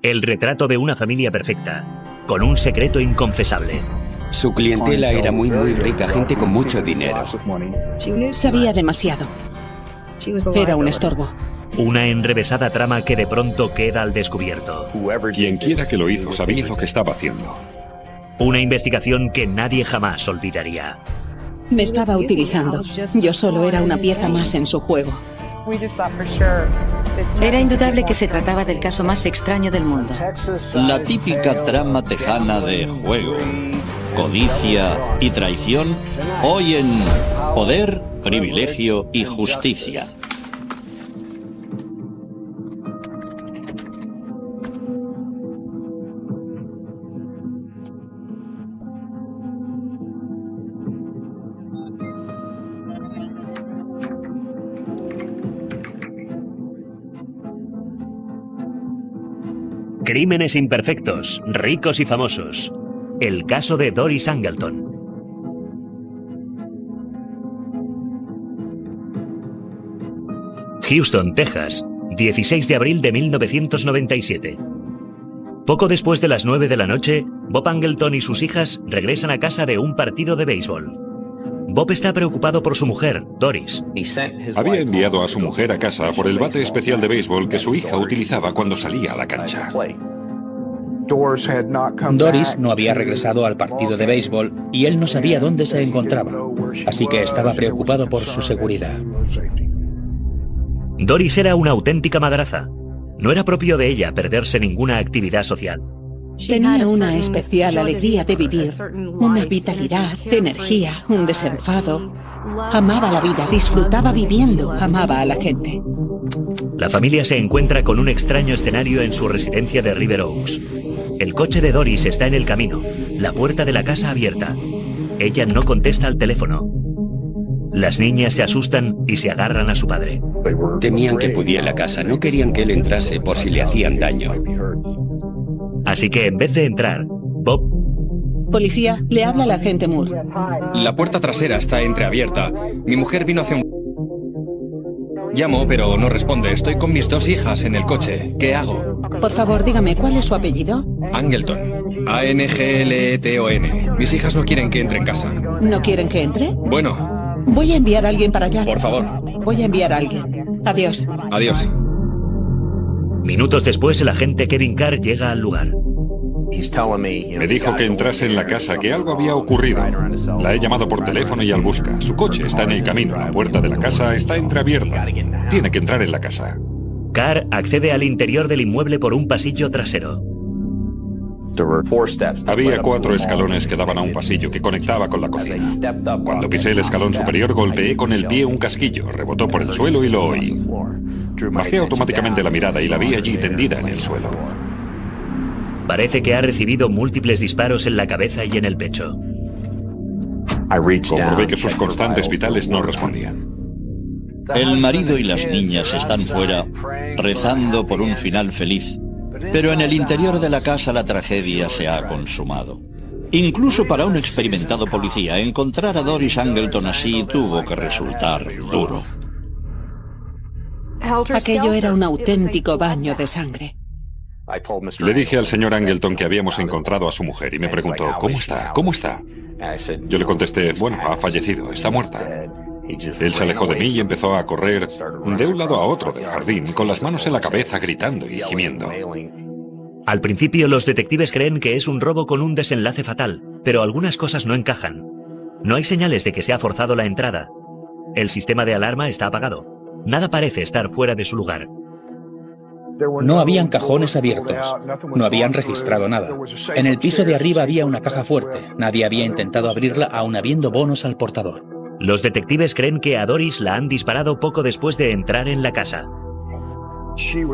El retrato de una familia perfecta, con un secreto inconfesable. Su clientela era muy rica, gente con mucho dinero. Sabía demasiado. Era un estorbo. Una enrevesada trama que de pronto queda al descubierto. Quien quiera que lo hizo sabía lo que estaba haciendo. Una investigación que nadie jamás olvidaría. Me estaba utilizando. Yo solo era una pieza más en su juego. Era indudable que se trataba del caso más extraño del mundo. La típica trama tejana de juego, codicia y traición, hoy en Poder, Privilegio y Justicia. Crímenes imperfectos, ricos y famosos. El caso de Doris Angleton. Houston, Texas, 16 de abril de 1997. Poco después de las 9 de la noche, Bob Angleton y sus hijas regresan a casa de un partido de béisbol. Bob está preocupado por su mujer, Doris. Había enviado a su mujer a casa por el bate especial de béisbol que su hija utilizaba cuando salía a la cancha. Doris no había regresado al partido de béisbol y él no sabía dónde se encontraba, así que estaba preocupado por su seguridad. Doris era una auténtica madraza. No era propio de ella perderse ninguna actividad social. Tenía una especial alegría de vivir, una vitalidad, energía, un desenfado. Amaba la vida, disfrutaba viviendo, amaba a la gente. La familia se encuentra con un extraño escenario en su residencia de River Oaks. El coche de Doris está en el camino, la puerta de la casa abierta. Ella no contesta al teléfono. Las niñas se asustan y se agarran a su padre. Temían que pudiera la casa, no querían que él entrase por si le hacían daño. Así que en vez de entrar, Bob... Policía, le habla la agente Moore. La puerta trasera está entreabierta. Mi mujer vino hace un... Llamo, pero no responde. Estoy con mis dos hijas en el coche. ¿Qué hago? Por favor, dígame, ¿cuál es su apellido? Angleton. Angleton. Mis hijas no quieren que entre en casa. ¿No quieren que entre? Bueno. Voy a enviar a alguien para allá. Por favor. Voy a enviar a alguien. Adiós. Adiós. Minutos después, el agente Kevin Carr llega al lugar. Me dijo que entrase en la casa, que algo había ocurrido. La he llamado por teléfono y al busca. Su coche está en el camino. La puerta de la casa está entreabierta. Tiene que entrar en la casa. Carr accede al interior del inmueble por un pasillo trasero. Había 4 escalones que daban a un pasillo que conectaba con la cocina. Cuando pisé el escalón superior, golpeé con el pie un casquillo, rebotó por el suelo y lo oí. Bajé automáticamente la mirada y la vi allí tendida en el suelo. Parece que ha recibido múltiples disparos en la cabeza y en el pecho. Comprobé que sus constantes vitales no respondían. El marido y las niñas están fuera, rezando por un final feliz. Pero en el interior de la casa la tragedia se ha consumado. Incluso para un experimentado policía, encontrar a Doris Angleton así tuvo que resultar duro. Aquello era un auténtico baño de sangre. Le dije al señor Angleton que habíamos encontrado a su mujer y me preguntó, ¿cómo está? ¿Cómo está? Yo le contesté, bueno, ha fallecido, está muerta. Él se alejó de mí y empezó a correr de un lado a otro del jardín, con las manos en la cabeza, gritando y gimiendo. Al principio, los detectives creen que es un robo con un desenlace fatal, pero algunas cosas no encajan. No hay señales de que se ha forzado la entrada. El sistema de alarma está apagado. Nada parece estar fuera de su lugar. No habían cajones abiertos, no habían registrado nada. En el piso de arriba había una caja fuerte. Nadie había intentado abrirla aun habiendo bonos al portador. Los detectives creen que a Doris la han disparado poco después de entrar en la casa.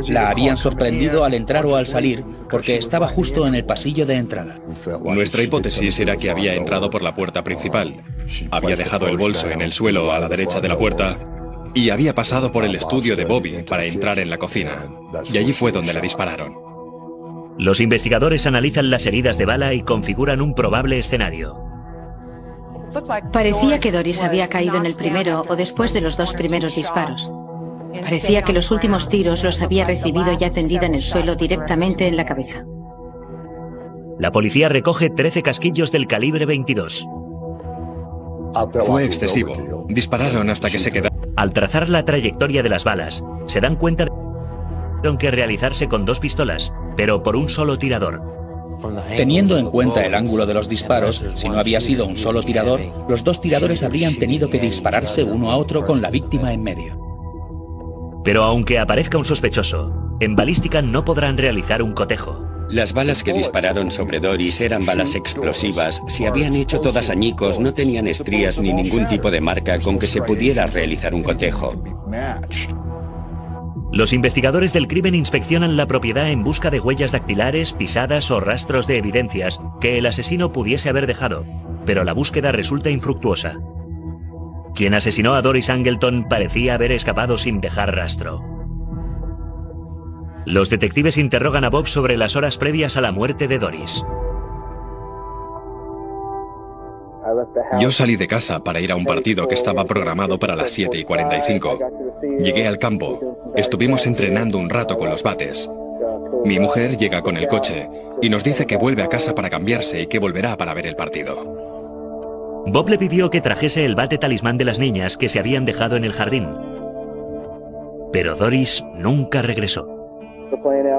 La habían sorprendido al entrar o al salir, porque estaba justo en el pasillo de entrada. Nuestra hipótesis era que había entrado por la puerta principal. Había dejado el bolso en el suelo a la derecha de la puerta y había pasado por el estudio de Bobby para entrar en la cocina. Y allí fue donde la dispararon. Los investigadores analizan las heridas de bala y configuran un probable escenario. Parecía que Doris había caído en el primero o después de los 2 primeros disparos. Parecía que los últimos tiros los había recibido ya tendida en el suelo directamente en la cabeza. La policía recoge 13 casquillos del calibre 22. Fue excesivo. Dispararon hasta que se quedaron. Al trazar la trayectoria de las balas, se dan cuenta de que tuvieron que realizarse con 2 pistolas, pero por un solo tirador. Teniendo en cuenta el ángulo de los disparos, si no había sido un solo tirador, los 2 tiradores habrían tenido que dispararse uno a otro con la víctima en medio. Pero aunque aparezca un sospechoso, en balística no podrán realizar un cotejo. Las balas que dispararon sobre Doris eran balas explosivas. Se habían hecho todas añicos, no tenían estrías ni ningún tipo de marca con que se pudiera realizar un cotejo. Los investigadores del crimen inspeccionan la propiedad en busca de huellas dactilares, pisadas o rastros de evidencias que el asesino pudiese haber dejado, pero la búsqueda resulta infructuosa. Quien asesinó a Doris Angleton parecía haber escapado sin dejar rastro. Los detectives interrogan a Bob sobre las horas previas a la muerte de Doris. Yo salí de casa para ir a un partido que estaba programado para las 7:45. Llegué al campo. Estuvimos entrenando un rato con los bates. Mi mujer llega con el coche y nos dice que vuelve a casa para cambiarse y que volverá para ver el partido. Bob le pidió que trajese el bate talismán de las niñas que se habían dejado en el jardín. Pero Doris nunca regresó.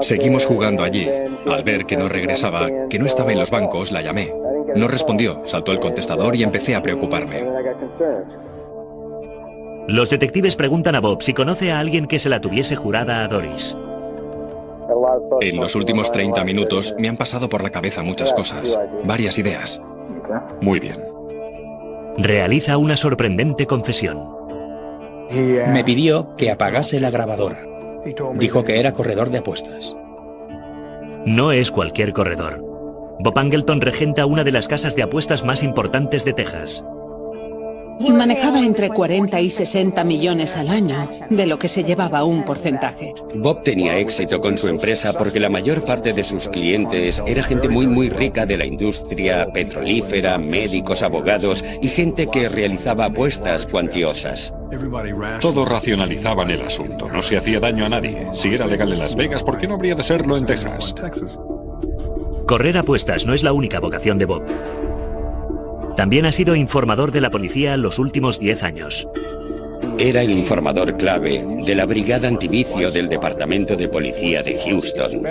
Seguimos jugando allí. Al ver que no regresaba, que no estaba en los bancos, la llamé. No respondió, saltó el contestador y empecé a preocuparme. Los detectives preguntan a Bob si conoce a alguien que se la tuviese jurada a Doris. En los últimos 30 minutos me han pasado por la cabeza muchas cosas, varias ideas. Muy bien. Realiza una sorprendente confesión. Me pidió que apagase la grabadora. Dijo que era corredor de apuestas. No es cualquier corredor. Bob Angleton regenta una de las casas de apuestas más importantes de Texas. Manejaba entre 40 y 60 millones al año, de lo que se llevaba un porcentaje. Bob tenía éxito con su empresa porque la mayor parte de sus clientes era gente muy rica de la industria petrolífera, médicos, abogados y gente que realizaba apuestas cuantiosas. Todos racionalizaban el asunto. No se hacía daño a nadie. Si era legal en Las Vegas, ¿por qué no habría de serlo en Texas? Correr apuestas no es la única vocación de Bob. También ha sido informador de la policía los últimos 10 años. Era el informador clave de la brigada antivicio del Departamento de Policía de Houston.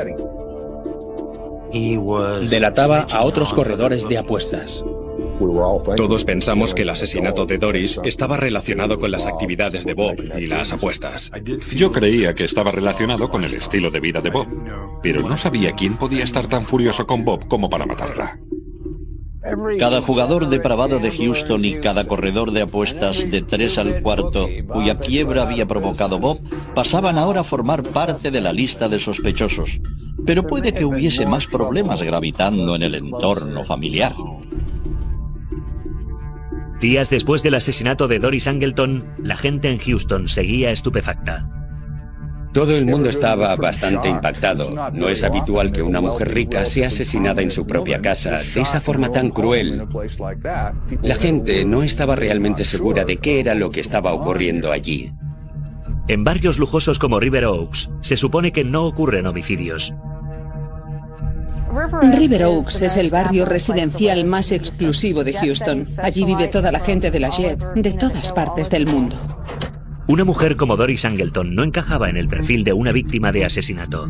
Delataba a otros corredores de apuestas. Todos pensamos que el asesinato de Doris estaba relacionado con las actividades de Bob y las apuestas. Yo creía que estaba relacionado con el estilo de vida de Bob, pero no sabía quién podía estar tan furioso con Bob como para matarla. Cada jugador depravado de Houston y cada corredor de apuestas de 3 al cuarto, cuya quiebra había provocado Bob, pasaban ahora a formar parte de la lista de sospechosos. Pero puede que hubiese más problemas gravitando en el entorno familiar. Días después del asesinato de Doris Angleton, la gente en Houston seguía estupefacta. Todo el mundo estaba bastante impactado. No es habitual que una mujer rica sea asesinada en su propia casa de esa forma tan cruel. La gente no estaba realmente segura de qué era lo que estaba ocurriendo allí. En barrios lujosos como River Oaks, se supone que no ocurren homicidios. River Oaks es el barrio residencial más exclusivo de Houston. Allí vive toda la gente de la Jet, de todas partes del mundo. Una mujer como Doris Angleton no encajaba en el perfil de una víctima de asesinato.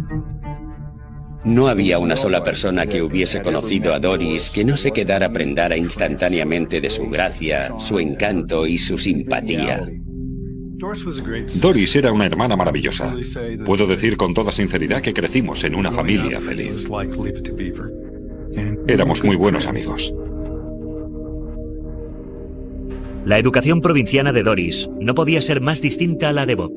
No había una sola persona que hubiese conocido a Doris que no se quedara prendada instantáneamente de su gracia, su encanto y su simpatía. Doris era una hermana maravillosa. Puedo decir con toda sinceridad que crecimos en una familia feliz. Éramos muy buenos amigos. La educación provinciana de Doris no podía ser más distinta a la de Bob.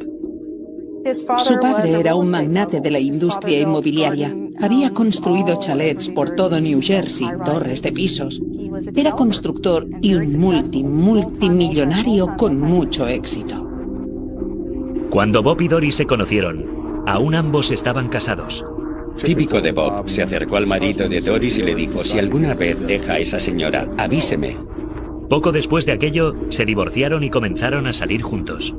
Su padre era un magnate de la industria inmobiliaria. Había construido chalets por todo New Jersey, torres de pisos. Era constructor y un multimillonario con mucho éxito. Cuando Bob y Doris se conocieron, aún ambos estaban casados. Típico de Bob, se acercó al marido de Doris y le dijo: si alguna vez deja a esa señora, avíseme. Poco después de aquello, se divorciaron y comenzaron a salir juntos.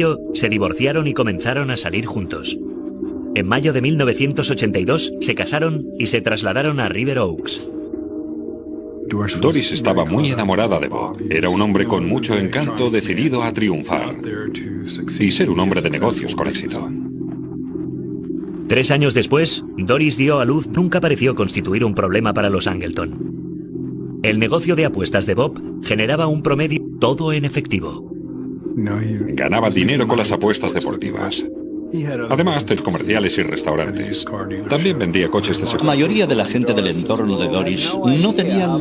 ello, se divorciaron y comenzaron a salir juntos. En mayo de 1982 se casaron y se trasladaron a River Oaks. Doris estaba muy enamorada de Bob. Era un hombre con mucho encanto, decidido a triunfar y ser un hombre de negocios con éxito. 3 años después, Doris dio a luz. Nunca pareció constituir un problema para los Angleton. El negocio de apuestas de Bob generaba un promedio todo en efectivo. Ganaba dinero con las apuestas deportivas. Además, test comerciales y restaurantes. También vendía coches de La segunda. mayoría de la gente del entorno de Doris no tenían...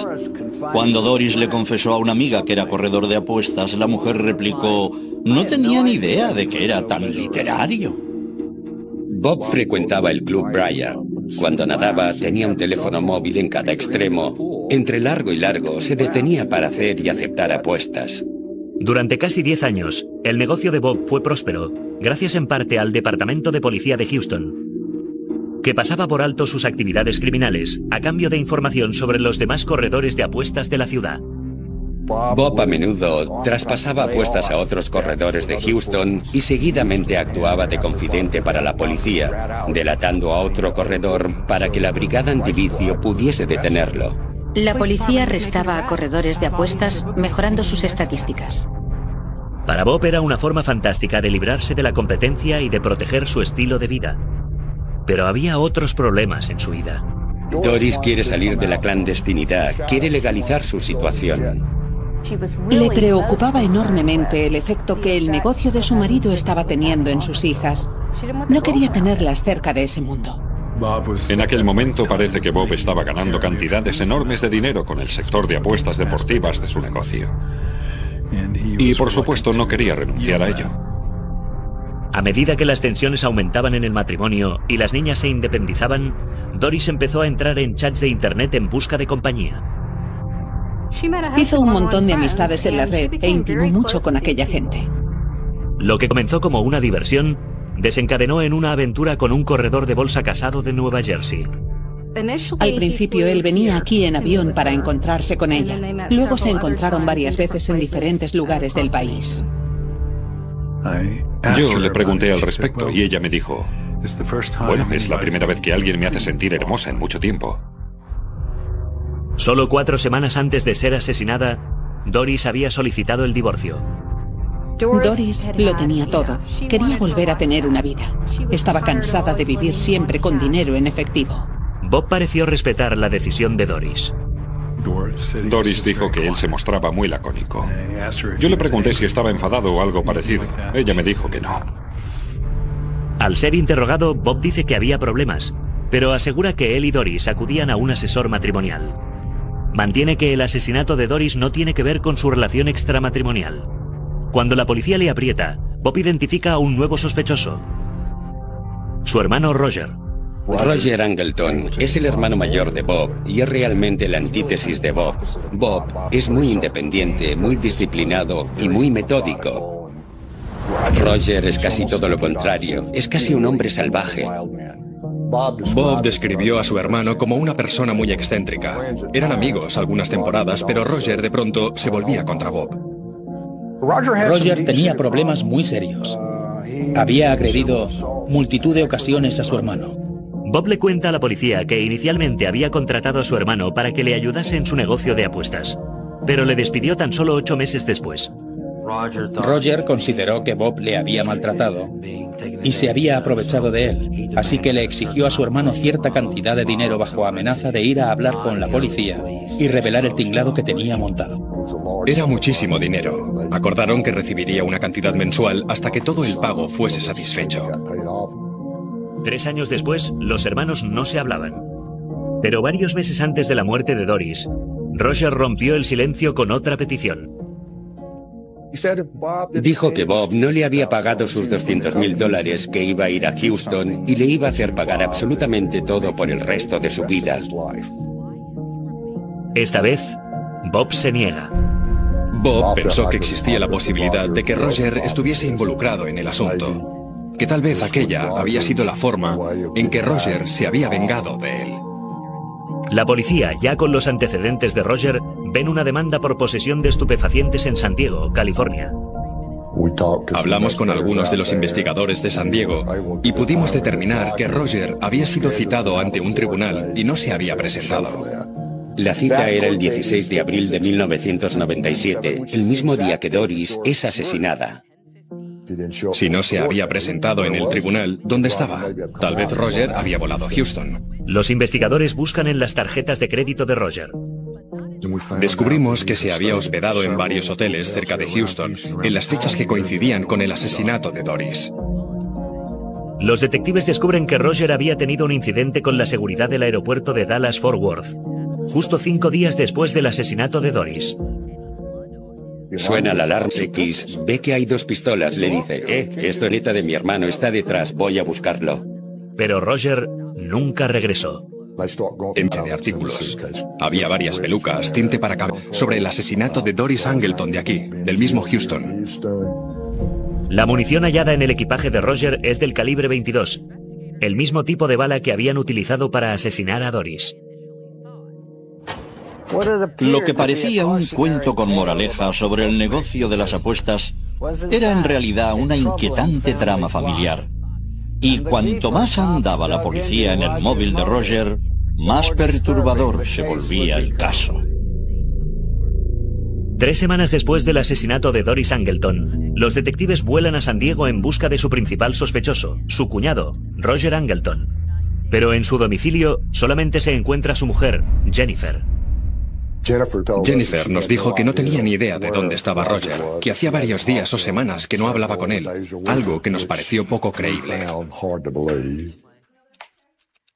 Cuando Doris le confesó a una amiga que era corredor de apuestas, la mujer replicó: no tenía ni idea de que era tan literario. Bob frecuentaba el Club Briar. Cuando nadaba, tenía un teléfono móvil en cada extremo. Entre largo y largo, se detenía para hacer y aceptar apuestas. Durante casi 10 años, el negocio de Bob fue próspero, gracias en parte al Departamento de Policía de Houston, que pasaba por alto sus actividades criminales a cambio de información sobre los demás corredores de apuestas de la ciudad. Bob a menudo traspasaba apuestas a otros corredores de Houston y seguidamente actuaba de confidente para la policía, delatando a otro corredor para que la brigada antivicio pudiese detenerlo. La policía arrestaba a corredores de apuestas, mejorando sus estadísticas. Para Bob era una forma fantástica de librarse de la competencia y de proteger su estilo de vida. Pero había otros problemas en su vida. Doris quiere salir de la clandestinidad, quiere legalizar su situación. Le preocupaba enormemente el efecto que el negocio de su marido estaba teniendo en sus hijas. No quería tenerlas cerca de ese mundo. En aquel momento parece que Bob estaba ganando cantidades enormes de dinero con el sector de apuestas deportivas de su negocio. Y por supuesto no quería renunciar a ello. A medida que las tensiones aumentaban en el matrimonio y las niñas se independizaban, Doris empezó a entrar en chats de internet en busca de compañía. Hizo un montón de amistades en la red e intimó mucho con aquella gente. Lo que comenzó como una diversión desencadenó en una aventura con un corredor de bolsa casado de Nueva Jersey. Al principio él venía aquí en avión para encontrarse con ella. Luego se encontraron varias veces en diferentes lugares del país. Yo le pregunté al respecto y ella me dijo: bueno, es la primera vez que alguien me hace sentir hermosa en mucho tiempo. Solo 4 semanas antes de ser asesinada, Doris había solicitado el divorcio. Doris lo tenía todo. Quería volver a tener una vida. Estaba cansada de vivir siempre con dinero en efectivo. Bob pareció respetar la decisión de Doris. Doris dijo que él se mostraba muy lacónico. Yo le pregunté si estaba enfadado o algo parecido. Ella me dijo que no. Al ser interrogado, Bob dice que había problemas, pero asegura que él y Doris acudían a un asesor matrimonial. Mantiene que el asesinato de Doris no tiene que ver con su relación extramatrimonial. Cuando la policía le aprieta, Bob identifica a un nuevo sospechoso: su hermano Roger. Roger Angleton es el hermano mayor de Bob y es realmente la antítesis de Bob. Bob es muy independiente, muy disciplinado y muy metódico. Roger es casi todo lo contrario, es casi un hombre salvaje. Bob describió a su hermano como una persona muy excéntrica. Eran amigos algunas temporadas, pero Roger de pronto se volvía contra Bob. Roger tenía problemas muy serios. Había agredido multitud de ocasiones a su hermano. Bob le cuenta a la policía que inicialmente había contratado a su hermano para que le ayudase en su negocio de apuestas, pero le despidió tan solo 8 meses después. Roger consideró que Bob le había maltratado y se había aprovechado de él, así que le exigió a su hermano cierta cantidad de dinero bajo amenaza de ir a hablar con la policía y revelar el tinglado que tenía montado. Era muchísimo dinero. Acordaron que recibiría una cantidad mensual hasta que todo el pago fuese satisfecho. 3 años después, los hermanos no se hablaban. Pero varios meses antes de la muerte de Doris, Roger rompió el silencio con otra petición. Dijo que Bob no le había pagado sus $200,000 que iba a ir a Houston y le iba a hacer pagar absolutamente todo por el resto de su vida. Esta vez, Bob se niega. Bob pensó que existía la posibilidad de que Roger estuviese involucrado en el asunto, que tal vez aquella había sido la forma en que Roger se había vengado de él. La policía, ya con los antecedentes de Roger, ven una demanda por posesión de estupefacientes en San Diego, California. Hablamos con algunos de los investigadores de San Diego y pudimos determinar que Roger había sido citado ante un tribunal y no se había presentado. La cita era el 16 de abril de 1997, el mismo día que Doris es asesinada. Si no se había presentado en el tribunal, ¿dónde estaba? Tal vez Roger había volado a Houston. Los investigadores buscan en las tarjetas de crédito de Roger. Descubrimos que se había hospedado en varios hoteles cerca de Houston, en las fechas que coincidían con el asesinato de Doris. Los detectives descubren que Roger había tenido un incidente con la seguridad del aeropuerto de Dallas-Fort Worth, justo 5 días después del asesinato de Doris. Suena la alarma X, ve que hay 2 pistolas, le dice, esto es neta de mi hermano, está detrás, voy a buscarlo. Pero Roger nunca regresó. De artículos. Había varias pelucas, tinte para cabello, sobre el asesinato de Doris Angleton de aquí, del mismo Houston. La munición hallada en el equipaje de Roger es del calibre 22, el mismo tipo de bala que habían utilizado para asesinar a Doris. Lo que parecía un cuento con moraleja sobre el negocio de las apuestas era en realidad una inquietante trama familiar. Y cuanto más andaba la policía en el móvil de Roger, más perturbador se volvía el caso. 3 semanas después del asesinato de Doris Angleton, los detectives vuelan a San Diego en busca de su principal sospechoso, su cuñado, Roger Angleton. Pero en su domicilio solamente se encuentra su mujer, Jennifer. Jennifer nos dijo que no tenía ni idea de dónde estaba Roger, que hacía varios días o semanas que no hablaba con él, algo que nos pareció poco creíble.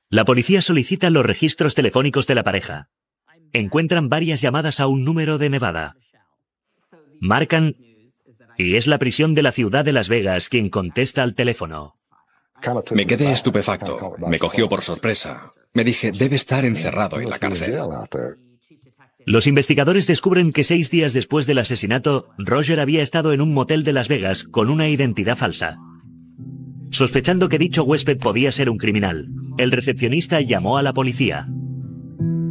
La policía solicita los registros telefónicos de la pareja. Encuentran varias llamadas a un número de Nevada. Marcan y es la prisión de la ciudad de Las Vegas quien contesta al teléfono. Me quedé estupefacto, me cogió por sorpresa. Me dije, debe estar encerrado en la cárcel. Los investigadores descubren que 6 días después del asesinato, Roger había estado en un motel de Las Vegas con una identidad falsa. Sospechando que dicho huésped podía ser un criminal, el recepcionista llamó a la policía.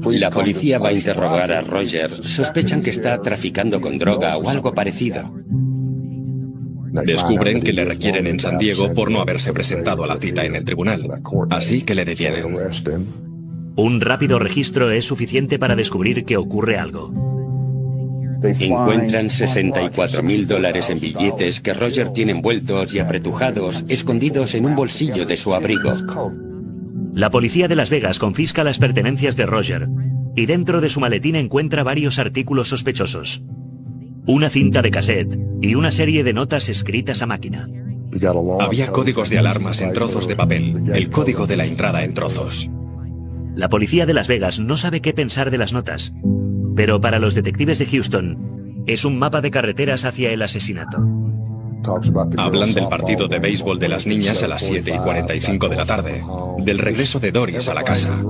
La policía va a interrogar a Roger. Sospechan que está traficando con droga o algo parecido. Descubren que le requieren en San Diego por no haberse presentado a la cita en el tribunal, así que le detienen. Un rápido registro es suficiente para descubrir que ocurre algo. Encuentran $64.000 en billetes que Roger tiene envueltos y apretujados, escondidos en un bolsillo de su abrigo. La policía de Las Vegas confisca las pertenencias de Roger y dentro de su maletín encuentra varios artículos sospechosos. Una cinta de cassette y una serie de notas escritas a máquina. Había códigos de alarmas en trozos de papel, el código de la entrada en trozos. La policía de Las Vegas no sabe qué pensar de las notas, pero para los detectives de Houston es un mapa de carreteras hacia el asesinato. Hablan del partido de béisbol de las niñas a las 7:45 de la tarde, del regreso de Doris a la casa.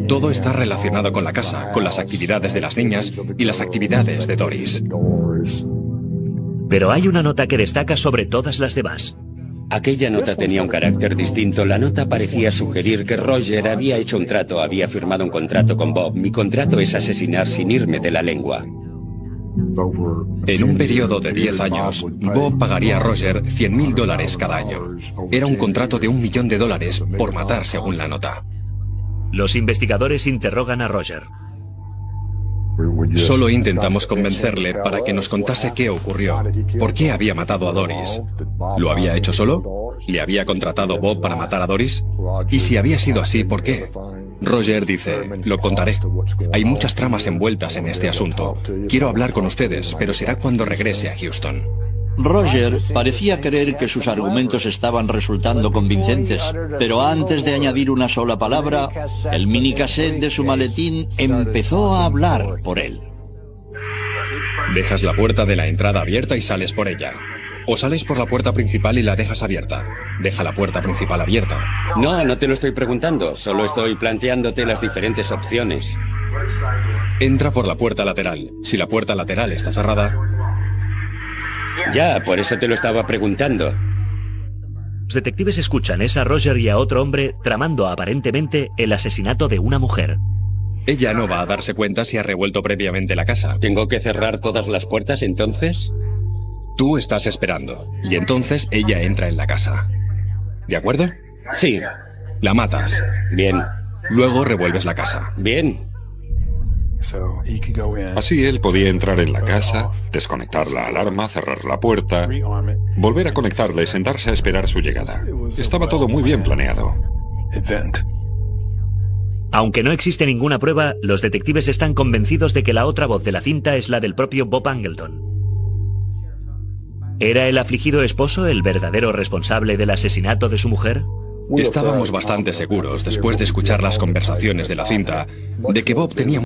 Todo está relacionado con la casa, con las actividades de las niñas y las actividades de Doris. Pero hay una nota que destaca sobre todas las demás. Aquella nota tenía un carácter distinto. La nota parecía sugerir que Roger había hecho un trato, había firmado un contrato con Bob. Mi contrato es asesinar sin irme de la lengua. En un periodo de 10 años, Bob pagaría a Roger $100.000 cada año. Era un contrato de $1 millón por matar, según la nota. Los investigadores interrogan a Roger. Solo intentamos convencerle para que nos contase qué ocurrió, por qué había matado a Doris. ¿Lo había hecho solo? ¿Le había contratado Bob para matar a Doris? Y si había sido así, ¿por qué? Roger dice, lo contaré. Hay muchas tramas envueltas en este asunto. Quiero hablar con ustedes, pero será cuando regrese a Houston. Roger parecía creer que sus argumentos estaban resultando convincentes, pero antes de añadir una sola palabra, el minicassette de su maletín empezó a hablar por él. Dejas la puerta de la entrada abierta y sales por ella. O sales por la puerta principal y la dejas abierta. Deja la puerta principal abierta. No te lo estoy preguntando, solo estoy planteándote las diferentes opciones. Entra por la puerta lateral. Si la puerta lateral está cerrada... Ya, por eso te lo estaba preguntando. Los detectives escuchan a Roger y a otro hombre tramando aparentemente el asesinato de una mujer. Ella no va a darse cuenta si ha revuelto previamente la casa. ¿Tengo que cerrar todas las puertas entonces? Tú estás esperando, y entonces ella entra en la casa. ¿De acuerdo? Sí. La matas. Bien. Luego revuelves la casa. Bien. Así él podía entrar en la casa, desconectar la alarma, cerrar la puerta, volver a conectarla y sentarse a esperar su llegada. Estaba todo muy bien planeado. Aunque no existe ninguna prueba, los detectives están convencidos de que la otra voz de la cinta es la del propio Bob Angleton. ¿Era el afligido esposo el verdadero responsable del asesinato de su mujer? Estábamos bastante seguros, después de escuchar las conversaciones de la cinta, de que Bob tenía...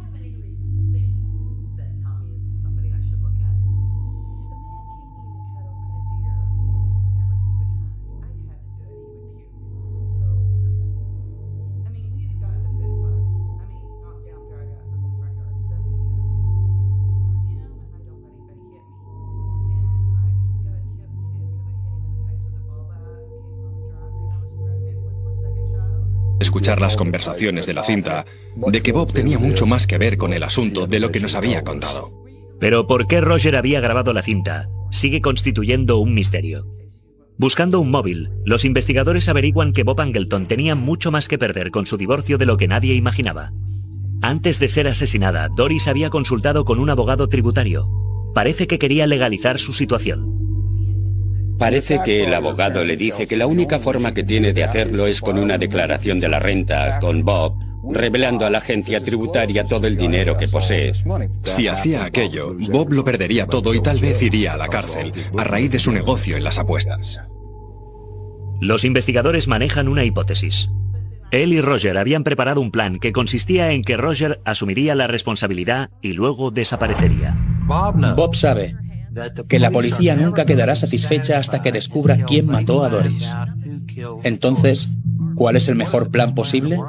escuchar las conversaciones de la cinta, de que Bob tenía mucho más que ver con el asunto de lo que nos había contado. Pero ¿por qué Roger había grabado la cinta? Sigue constituyendo un misterio. Buscando un móvil, los investigadores averiguan que Bob Angleton tenía mucho más que perder con su divorcio de lo que nadie imaginaba. Antes de ser asesinada, Doris había consultado con un abogado tributario. Parece que quería legalizar su situación. Parece que el abogado le dice que la única forma que tiene de hacerlo es con una declaración de la renta con Bob, revelando a la agencia tributaria todo el dinero que posee. Si hacía aquello, Bob lo perdería todo y tal vez iría a la cárcel, a raíz de su negocio en las apuestas. Los investigadores manejan una hipótesis. Él y Roger habían preparado un plan que consistía en que Roger asumiría la responsabilidad y luego desaparecería. Bob sabe que la policía nunca quedará satisfecha hasta que descubra quién mató a Doris. Entonces, ¿cuál es el mejor plan posible?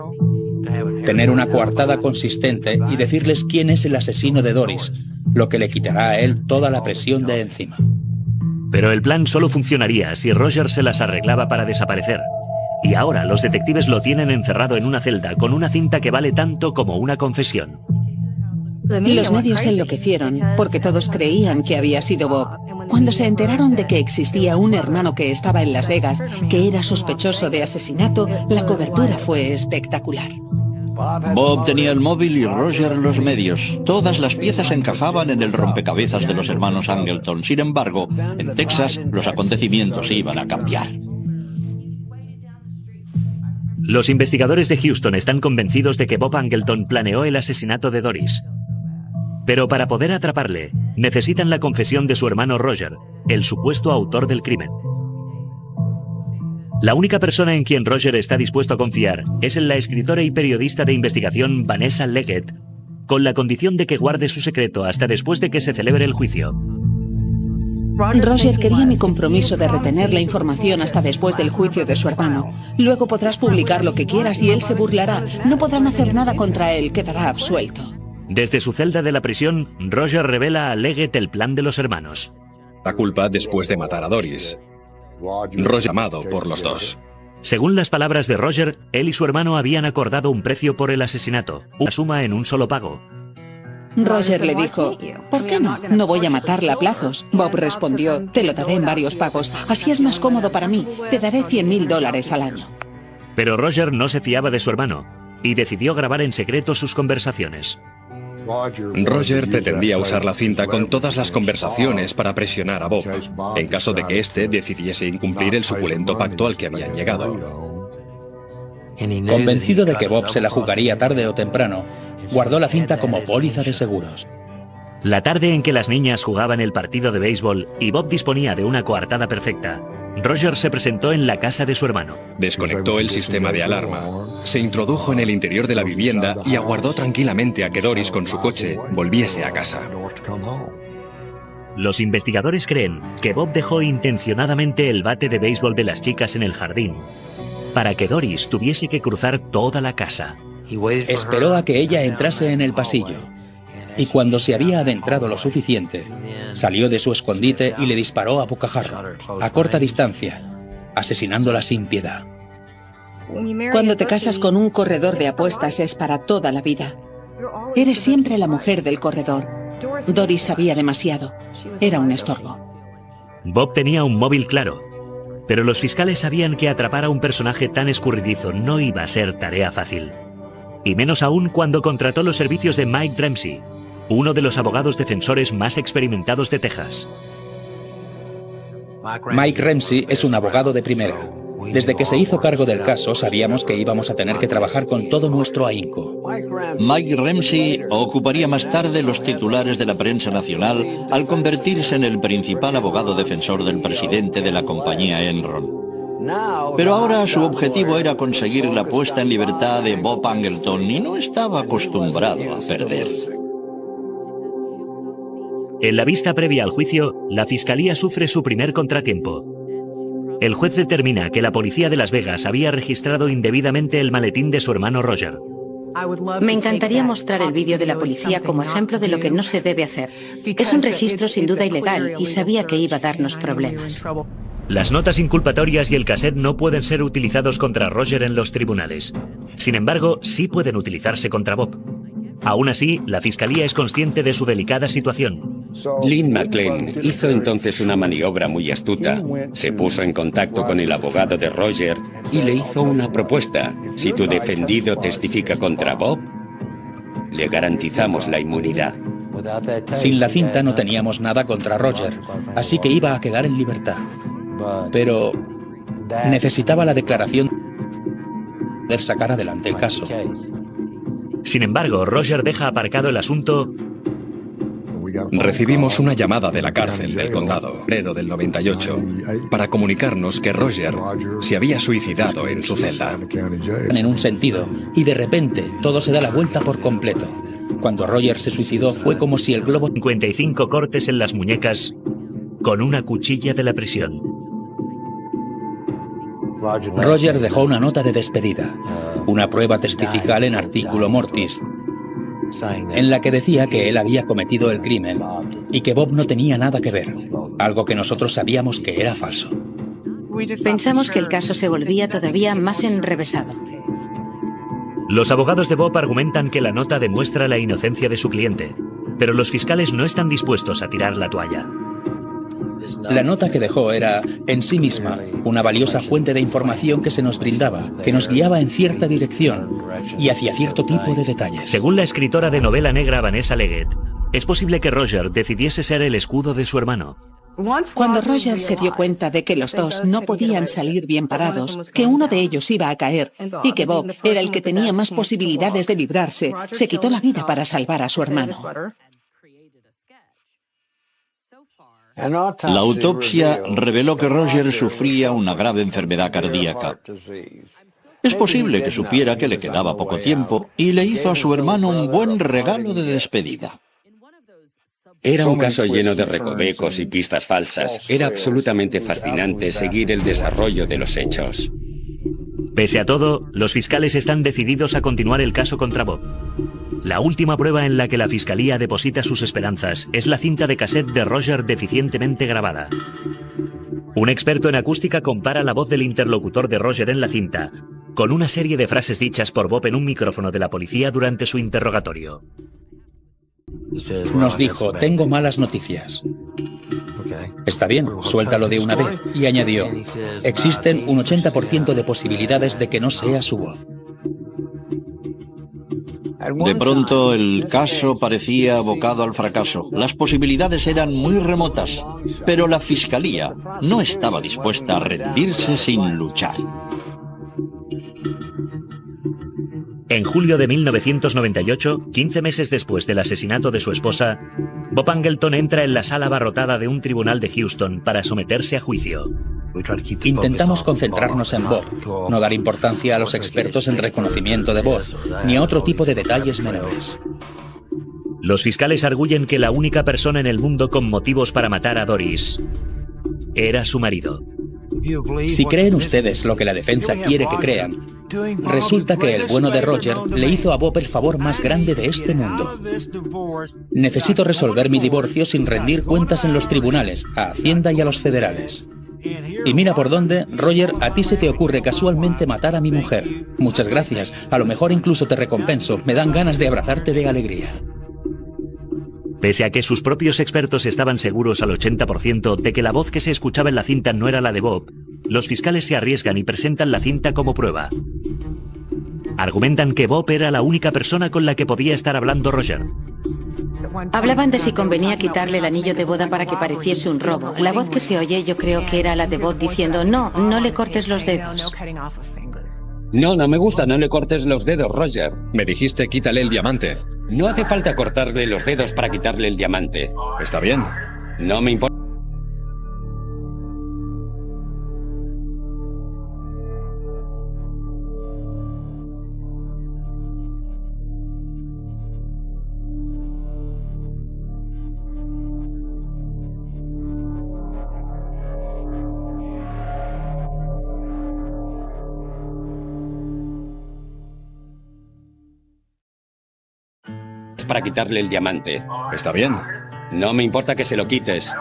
Tener una coartada consistente y decirles quién es el asesino de Doris, lo que le quitará a él toda la presión de encima. Pero el plan solo funcionaría si Roger se las arreglaba para desaparecer. Y ahora los detectives lo tienen encerrado en una celda con una cinta que vale tanto como una confesión. Los medios enloquecieron porque todos creían que había sido Bob. Cuando se enteraron de que existía un hermano que estaba en Las Vegas, que era sospechoso de asesinato, la cobertura fue espectacular. Bob tenía el móvil y Roger los medios. Todas las piezas encajaban en el rompecabezas de los hermanos Angleton. Sin embargo, en Texas los acontecimientos iban a cambiar. Los investigadores de Houston están convencidos de que Bob Angleton planeó el asesinato de Doris. Pero para poder atraparle, necesitan la confesión de su hermano Roger, el supuesto autor del crimen. La única persona en quien Roger está dispuesto a confiar es en la escritora y periodista de investigación Vanessa Leggett, con la condición de que guarde su secreto hasta después de que se celebre el juicio. Roger quería mi compromiso de retener la información hasta después del juicio de su hermano. Luego podrás publicar lo que quieras y él se burlará. No podrán hacer nada contra él, quedará absuelto. Desde su celda de la prisión, Roger revela a Leggett el plan de los hermanos. La culpa después de matar a Doris. Roger amado por los dos. Según las palabras de Roger, él y su hermano habían acordado un precio por el asesinato, una suma en un solo pago. Roger le dijo, ¿por qué no? No voy a matarla a plazos. Bob respondió, te lo daré en varios pagos. Así es más cómodo para mí. Te daré $100,000 al año. Pero Roger no se fiaba de su hermano y decidió grabar en secreto sus conversaciones. Roger pretendía usar la cinta con todas las conversaciones para presionar a Bob, en caso de que éste decidiese incumplir el suculento pacto al que habían llegado. Convencido de que Bob se la jugaría tarde o temprano, guardó la cinta como póliza de seguros. La tarde en que las niñas jugaban el partido de béisbol y Bob disponía de una coartada perfecta, Roger se presentó en la casa de su hermano. Desconectó el sistema de alarma, se introdujo en el interior de la vivienda y aguardó tranquilamente a que Doris con su coche volviese a casa. Los investigadores creen que Bob dejó intencionadamente el bate de béisbol de las chicas en el jardín para que Doris tuviese que cruzar toda la casa. Esperó a que ella entrase en el pasillo y cuando se había adentrado lo suficiente, salió de su escondite y le disparó a bocajarro, a corta distancia, asesinándola sin piedad. Cuando te casas con un corredor de apuestas es para toda la vida. Eres siempre la mujer del corredor. Doris sabía demasiado. Era un estorbo. Bob tenía un móvil claro, pero los fiscales sabían que atrapar a un personaje tan escurridizo no iba a ser tarea fácil. Y menos aún cuando contrató los servicios de Mike Dempsey, uno de los abogados defensores más experimentados de Texas. Mike Dempsey es un abogado de primera. Desde que se hizo cargo del caso, sabíamos que íbamos a tener que trabajar con todo nuestro ahínco. Mike Dempsey ocuparía más tarde los titulares de la prensa nacional al convertirse en el principal abogado defensor del presidente de la compañía Enron. Pero ahora su objetivo era conseguir la puesta en libertad de Bob Angleton y no estaba acostumbrado a perder. En la vista previa al juicio, la fiscalía sufre su primer contratiempo. El juez determina que la policía de Las Vegas había registrado indebidamente el maletín de su hermano Roger. Me encantaría mostrar el vídeo de la policía como ejemplo de lo que no se debe hacer. Es un registro sin duda ilegal y sabía que iba a darnos problemas. Las notas inculpatorias y el cassette no pueden ser utilizados contra Roger en los tribunales. Sin embargo, sí pueden utilizarse contra Bob. Aún así, la fiscalía es consciente de su delicada situación. Lynn McLean hizo entonces una maniobra muy astuta. Se puso en contacto con el abogado de Roger y le hizo una propuesta. Si tu defendido testifica contra Bob, le garantizamos la inmunidad. Sin la cinta no teníamos nada contra Roger, así que iba a quedar en libertad. Pero necesitaba la declaración de poder sacar adelante el caso. Sin embargo, Roger deja aparcado el asunto. Recibimos una llamada de la cárcel del condado, en enero del 98, para comunicarnos que Roger se había suicidado en su celda. En un sentido, y de repente todo se da la vuelta por completo. Cuando Roger se suicidó fue como si el globo... 55 cortes en las muñecas con una cuchilla de la prisión. Roger dejó una nota de despedida, una prueba testifical en artículo mortis, en la que decía que él había cometido el crimen y que Bob no tenía nada que ver, algo que nosotros sabíamos que era falso. Pensamos que el caso se volvía todavía más enrevesado. Los abogados de Bob argumentan que la nota demuestra la inocencia de su cliente, pero los fiscales no están dispuestos a tirar la toalla. La nota que dejó era, en sí misma, una valiosa fuente de información que se nos brindaba, que nos guiaba en cierta dirección y hacia cierto tipo de detalles. Según la escritora de novela negra Vanessa Leggett, es posible que Roger decidiese ser el escudo de su hermano. Cuando Roger se dio cuenta de que los dos no podían salir bien parados, que uno de ellos iba a caer y que Bob era el que tenía más posibilidades de librarse, se quitó la vida para salvar a su hermano. La autopsia reveló que Roger sufría una grave enfermedad cardíaca. Es posible que supiera que le quedaba poco tiempo y le hizo a su hermano un buen regalo de despedida. Era un caso lleno de recovecos y pistas falsas. Era absolutamente fascinante seguir el desarrollo de los hechos. Pese a todo, los fiscales están decididos a continuar el caso contra Bob. La última prueba en la que la fiscalía deposita sus esperanzas es la cinta de cassette de Roger deficientemente grabada. Un experto en acústica compara la voz del interlocutor de Roger en la cinta con una serie de frases dichas por Bob en un micrófono de la policía durante su interrogatorio. Nos dijo, tengo malas noticias. Está bien, suéltalo de una vez. Y añadió, existen un 80% de posibilidades de que no sea su voz. De pronto el caso parecía abocado al fracaso. Las posibilidades eran muy remotas, pero la fiscalía no estaba dispuesta a rendirse sin luchar. En julio de 1998, 15 meses después del asesinato de su esposa, Bob Angleton entra en la sala abarrotada de un tribunal de Houston para someterse a juicio. Intentamos concentrarnos en Bob, no dar importancia a los expertos en reconocimiento de voz, ni a otro tipo de detalles menores. Los fiscales arguyen que la única persona en el mundo con motivos para matar a Doris era su marido. Si creen ustedes lo que la defensa quiere que crean, resulta que el bueno de Roger le hizo a Bob el favor más grande de este mundo. Necesito resolver mi divorcio sin rendir cuentas en los tribunales, a Hacienda y a los federales. Y mira por dónde, Roger, a ti se te ocurre casualmente matar a mi mujer. Muchas gracias, a lo mejor incluso te recompenso, me dan ganas de abrazarte de alegría. Pese a que sus propios expertos estaban seguros al 80% de que la voz que se escuchaba en la cinta no era la de Bob, los fiscales se arriesgan y presentan la cinta como prueba. Argumentan que Bob era la única persona con la que podía estar hablando Roger. Hablaban de si convenía quitarle el anillo de boda para que pareciese un robo. La voz que se oye yo creo que era la de Bob diciendo no, no le cortes los dedos. No, no me gusta, no le cortes los dedos, Roger. Me dijiste quítale el diamante. No hace falta cortarle los dedos para quitarle el diamante. Está bien. No me importa. Para quitarle el diamante. Está bien. No me importa que se lo quites.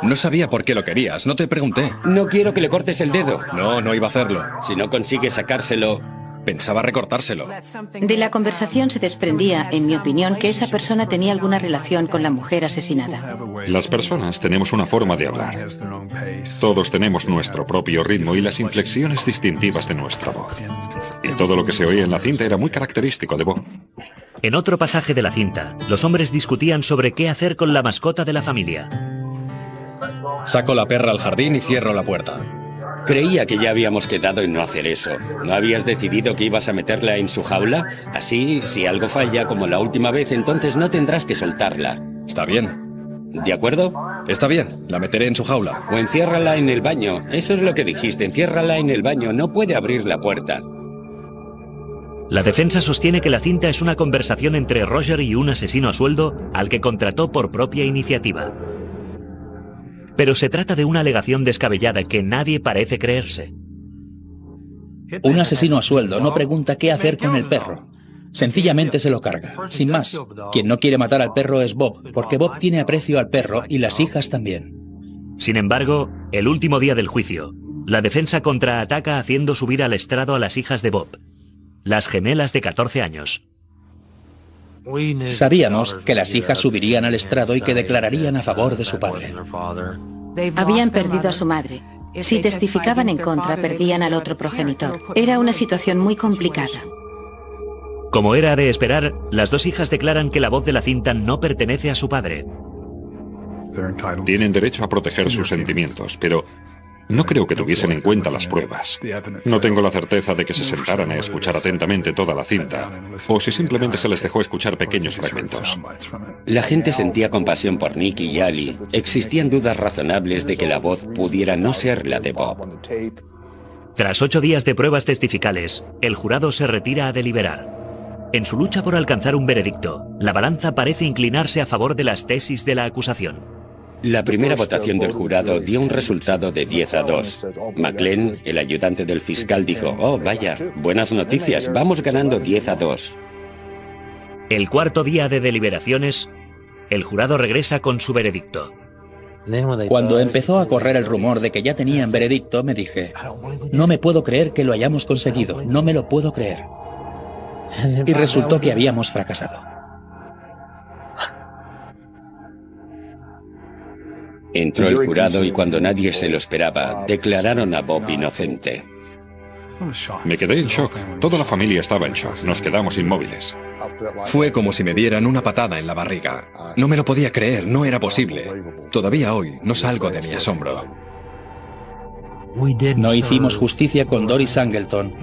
No sabía por qué lo querías, no te pregunté. No quiero que le cortes el dedo. No, no iba a hacerlo. Si no consigues sacárselo... Pensaba recortárselo. De la conversación se desprendía, en mi opinión, que esa persona tenía alguna relación con la mujer asesinada. Las personas tenemos una forma de hablar. Todos tenemos nuestro propio ritmo y las inflexiones distintivas de nuestra voz. Y todo lo que se oía en la cinta era muy característico de Bob. En otro pasaje de la cinta, los hombres discutían sobre qué hacer con la mascota de la familia. Saco la perra al jardín y cierro la puerta. Creía que ya habíamos quedado en no hacer eso. ¿No habías decidido que ibas a meterla en su jaula? Así, si algo falla como la última vez, entonces no tendrás que soltarla. Está bien. ¿De acuerdo? Está bien, la meteré en su jaula. O enciérrala en el baño. Eso es lo que dijiste, enciérrala en el baño. No puede abrir la puerta. La defensa sostiene que la cinta es una conversación entre Roger y un asesino a sueldo al que contrató por propia iniciativa. Pero se trata de una alegación descabellada que nadie parece creerse. Un asesino a sueldo no pregunta qué hacer con el perro. Sencillamente se lo carga, sin más. Quien no quiere matar al perro es Bob, porque Bob tiene aprecio al perro y las hijas también. Sin embargo, el último día del juicio, la defensa contraataca haciendo subir al estrado a las hijas de Bob, las gemelas de 14 años. Sabíamos que las hijas subirían al estrado y que declararían a favor de su padre. Habían perdido a su madre. Si testificaban en contra, perdían al otro progenitor. Era una situación muy complicada. Como era de esperar, las dos hijas declaran que la voz de la cinta no pertenece a su padre. Tienen derecho a proteger sus sentimientos, pero no creo que tuviesen en cuenta las pruebas. No tengo la certeza de que se sentaran a escuchar atentamente toda la cinta, o si simplemente se les dejó escuchar pequeños fragmentos. La gente sentía compasión por Nick y Ali. Existían dudas razonables de que la voz pudiera no ser la de Bob. Tras 8 días de pruebas testificales, el jurado se retira a deliberar. En su lucha por alcanzar un veredicto, la balanza parece inclinarse a favor de las tesis de la acusación. La primera votación del jurado dio un resultado de 10-2. McLean, el ayudante del fiscal, dijo, oh, vaya, buenas noticias, vamos ganando 10-2. El cuarto día de deliberaciones, el jurado regresa con su veredicto. Cuando empezó a correr el rumor de que ya tenían veredicto, me dije, no me puedo creer que lo hayamos conseguido, no me lo puedo creer. Y resultó que habíamos fracasado. Entró el jurado y cuando nadie se lo esperaba, declararon a Bob inocente. Me quedé en shock. Toda la familia estaba en shock. Nos quedamos inmóviles. Fue como si me dieran una patada en la barriga. No me lo podía creer, no era posible. Todavía hoy no salgo de mi asombro. No hicimos justicia con Doris Angleton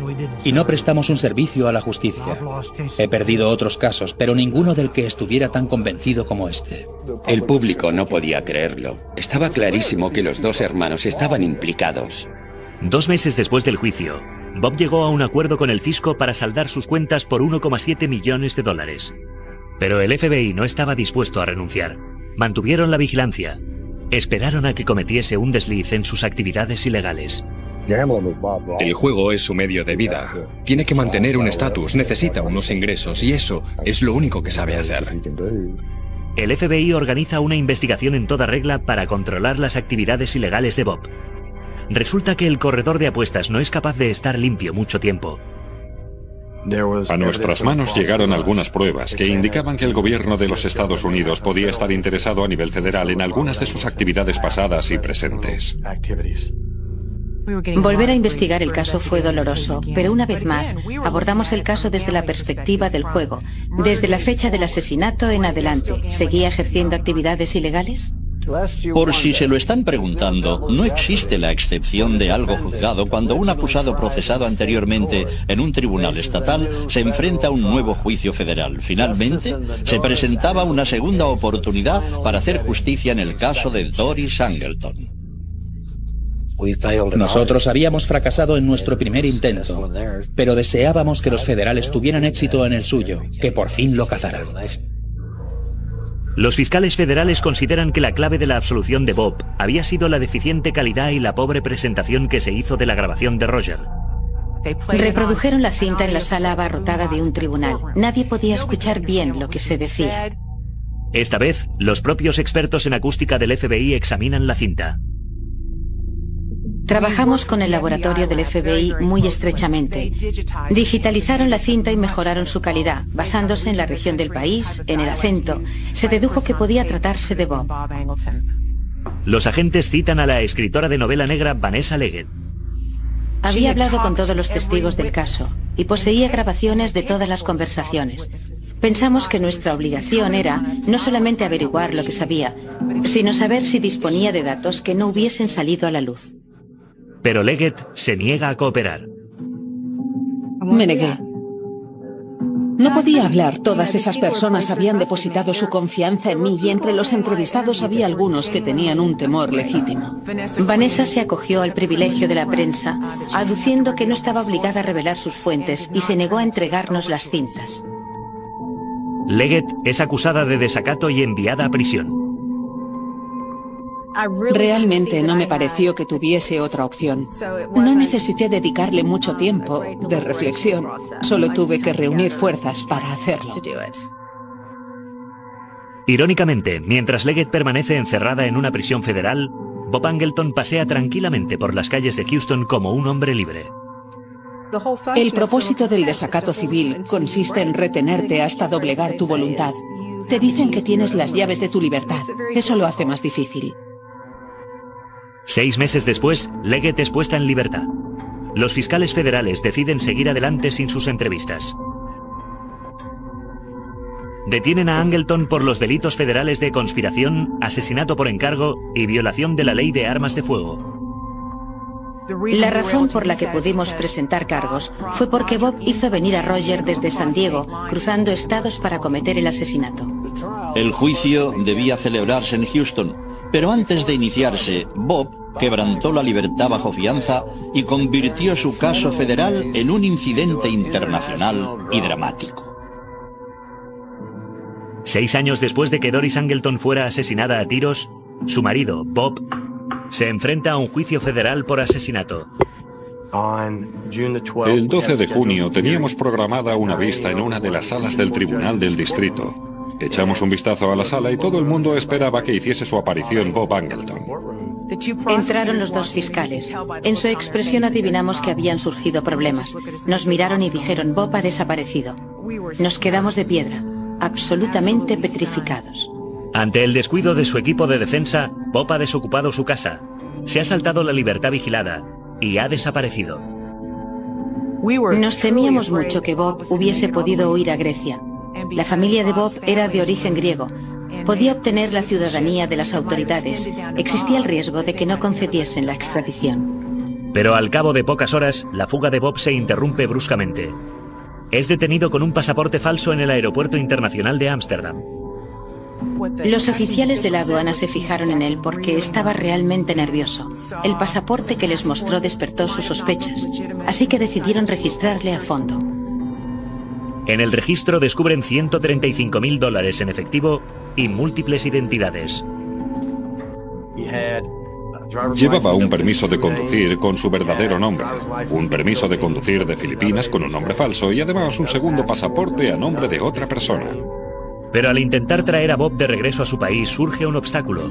y no prestamos un servicio a la justicia. He perdido otros casos, pero ninguno del que estuviera tan convencido como este. El público no podía creerlo. Estaba clarísimo que los dos hermanos estaban implicados. 2 meses después del juicio, Bob llegó a un acuerdo con el fisco para saldar sus cuentas por $1,7 millones. Pero el FBI no estaba dispuesto a renunciar. Mantuvieron la vigilancia. Esperaron a que cometiese un desliz en sus actividades ilegales. El juego es su medio de vida. Tiene que mantener un estatus, necesita unos ingresos y eso es lo único que sabe hacer. El FBI organiza una investigación en toda regla para controlar las actividades ilegales de Bob. Resulta que el corredor de apuestas no es capaz de estar limpio mucho tiempo. A nuestras manos llegaron algunas pruebas que indicaban que el gobierno de los Estados Unidos podía estar interesado a nivel federal en algunas de sus actividades pasadas y presentes. Volver a investigar el caso fue doloroso, pero una vez más abordamos el caso desde la perspectiva del juego. Desde la fecha del asesinato en adelante, ¿seguía ejerciendo actividades ilegales? Por si se lo están preguntando, no existe la excepción de algo juzgado cuando un acusado procesado anteriormente en un tribunal estatal se enfrenta a un nuevo juicio federal. Finalmente, se presentaba una segunda oportunidad para hacer justicia en el caso de Doris Angleton. Nosotros habíamos fracasado en nuestro primer intento, pero deseábamos que los federales tuvieran éxito en el suyo, que por fin lo cazaran. Los fiscales federales consideran que la clave de la absolución de Bob había sido la deficiente calidad y la pobre presentación que se hizo de la grabación de Roger. Reprodujeron la cinta en la sala abarrotada de un tribunal. Nadie podía escuchar bien lo que se decía. Esta vez, los propios expertos en acústica del FBI examinan la cinta. Trabajamos con el laboratorio del FBI muy estrechamente. Digitalizaron la cinta y mejoraron su calidad, basándose en la región del país, en el acento. Se dedujo que podía tratarse de Bob. Los agentes citan a la escritora de novela negra Vanessa Leggett. Había hablado con todos los testigos del caso y poseía grabaciones de todas las conversaciones. Pensamos que nuestra obligación era no solamente averiguar lo que sabía, sino saber si disponía de datos que no hubiesen salido a la luz. Pero Leggett se niega a cooperar. Me negué. No podía hablar, todas esas personas habían depositado su confianza en mí y entre los entrevistados había algunos que tenían un temor legítimo. Vanessa se acogió al privilegio de la prensa, aduciendo que no estaba obligada a revelar sus fuentes y se negó a entregarnos las cintas. Leggett es acusada de desacato y enviada a prisión. Realmente no me pareció que tuviese otra opción. No necesité dedicarle mucho tiempo de reflexión. Solo tuve que reunir fuerzas para hacerlo. Irónicamente, mientras Leggett permanece encerrada en una prisión federal, Bob Angleton pasea tranquilamente por las calles de Houston como un hombre libre. El propósito del desacato civil consiste en retenerte hasta doblegar tu voluntad. Te dicen que tienes las llaves de tu libertad. Eso lo hace más difícil. 6 meses después, Leggett es puesta en libertad. Los fiscales federales deciden seguir adelante sin sus entrevistas. Detienen a Angleton por los delitos federales de conspiración, asesinato por encargo y violación de la ley de armas de fuego. La razón por la que pudimos presentar cargos fue porque Bob hizo venir a Roger desde San Diego, cruzando estados para cometer el asesinato. El juicio debía celebrarse en Houston, pero antes de iniciarse, Bob quebrantó la libertad bajo fianza y convirtió su caso federal en un incidente internacional y dramático. 6 años después de que Doris Angleton fuera asesinada a tiros, su marido, Bob, se enfrenta a un juicio federal por asesinato. El 12 de junio teníamos programada una vista en una de las salas del Tribunal del Distrito. Echamos un vistazo a la sala y todo el mundo esperaba que hiciese su aparición Bob Angleton. Entraron los 2 fiscales. En su expresión adivinamos que habían surgido problemas. Nos miraron y dijeron: Bob ha desaparecido. Nos quedamos de piedra, absolutamente petrificados. Ante el descuido de su equipo de defensa, Bob ha desocupado su casa, se ha saltado la libertad vigilada y ha desaparecido. Nos temíamos mucho que Bob hubiese podido huir a Grecia. La familia de Bob era de origen griego. Podía obtener la ciudadanía de las autoridades. Existía el riesgo de que no concediesen la extradición. Pero al cabo de pocas horas, la fuga de Bob se interrumpe bruscamente. Es detenido con un pasaporte falso en el aeropuerto internacional de Ámsterdam. Los oficiales de la aduana se fijaron en él porque estaba realmente nervioso. El pasaporte que les mostró despertó sus sospechas, así que decidieron registrarle a fondo. En el registro descubren $135.000 en efectivo y múltiples identidades. Llevaba un permiso de conducir con su verdadero nombre, un permiso de conducir de Filipinas con un nombre falso y además un segundo pasaporte a nombre de otra persona. Pero al intentar traer a Bob de regreso a su país surge un obstáculo.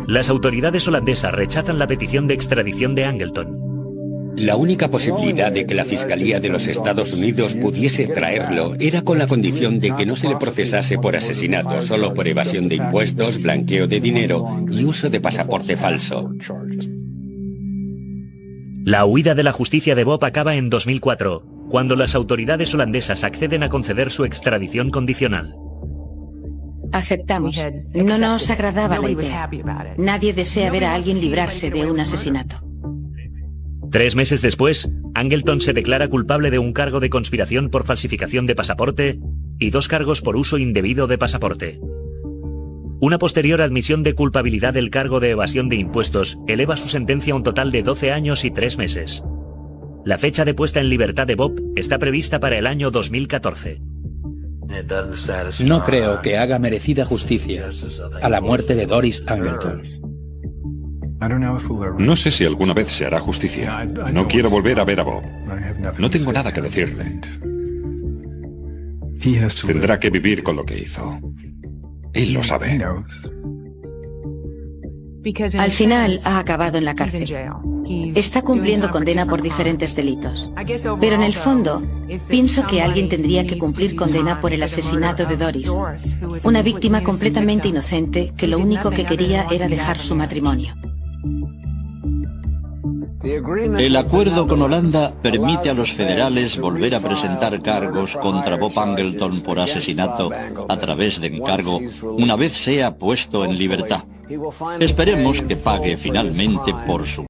Las autoridades holandesas rechazan la petición de extradición de Angleton. La única posibilidad de que la Fiscalía de los Estados Unidos pudiese traerlo era con la condición de que no se le procesase por asesinato, solo por evasión de impuestos, blanqueo de dinero y uso de pasaporte falso. La huida de la justicia de Bob acaba en 2004, cuando las autoridades holandesas acceden a conceder su extradición condicional. Aceptamos. No nos agradaba la idea. Nadie desea ver a alguien librarse de un asesinato. 3 meses después, Angleton se declara culpable de un cargo de conspiración por falsificación de pasaporte y 2 cargos por uso indebido de pasaporte. Una posterior admisión de culpabilidad del cargo de evasión de impuestos eleva su sentencia a un total de 12 años y 3 meses. La fecha de puesta en libertad de Bob está prevista para el año 2014. No creo que haga merecida justicia a la muerte de Doris Angleton. No sé si alguna vez se hará justicia. No quiero volver a ver a Bob. No tengo nada que decirle. Tendrá que vivir con lo que hizo. Él lo sabe. Al final ha acabado en la cárcel. Está cumpliendo condena por diferentes delitos. Pero en el fondo, pienso que alguien tendría que cumplir condena por el asesinato de Doris, una víctima completamente inocente que lo único que quería era dejar su matrimonio. El acuerdo con Holanda permite a los federales volver a presentar cargos contra Bob Angleton por asesinato a través de encargo una vez sea puesto en libertad. Esperemos que pague finalmente por su